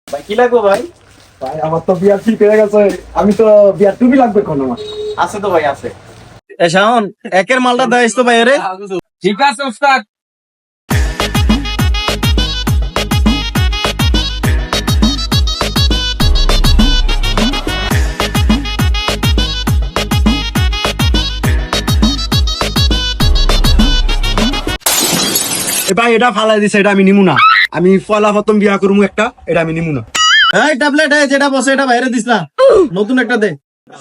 ভাই কি লাগবে ভাই? ভাই আমার তো বিয়ার ঠিক হয়ে গেছে, আমি তো বিয়ার টুপি লাগবে কোন আমার। আছে তো ভাই, আছে। এ শাওন, একের মালটা দেয় তো ভাই রে। ঠিক আছে উস্তাদ। এ ভাই এটা ফালাই দিছে, এটা আমি নিমু না। আমি পয়লা প্রথম বিয়া করবো একটা, এটা আমি নিমু না। এই ট্যাবলেট যেটা বসে এটা বাইরে দিস না, নতুন একটা দে।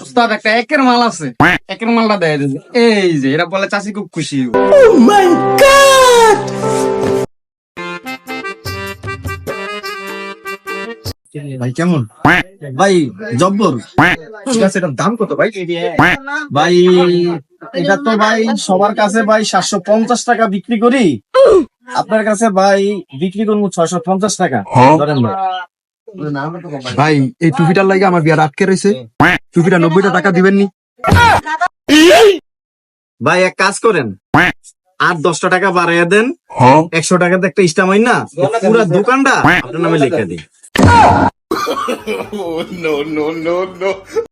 উস্তাদ একটা একের মাল আছে, একের মালটা দেয় দিছে। এই যে এরা বলে চাষি খুব খুশি। ভাই কেমন ভাই? জব্বর। ঠিক আছে, এটার দাম কত ভাই? ভাই এটা তো ভাই সবার কাছে ভাই 750 টাকা বিক্রি করি, আপনার কাছে ভাই বিক্রি করবো 650 টাকা। ধরেন ভাই। ভাই এই টুপিটার লাগে আমার বিয়ার আটকে রয়েছে, টুপিটা 90 টাকা দিবেন নি? ভাই এক কাজ করেন, আর 10 টাকা বাড়াইয়া দেন, 100 টাকাতে একটা ইস্টামাই না পুরো দোকানটা আপনার নামে লিখে দিন।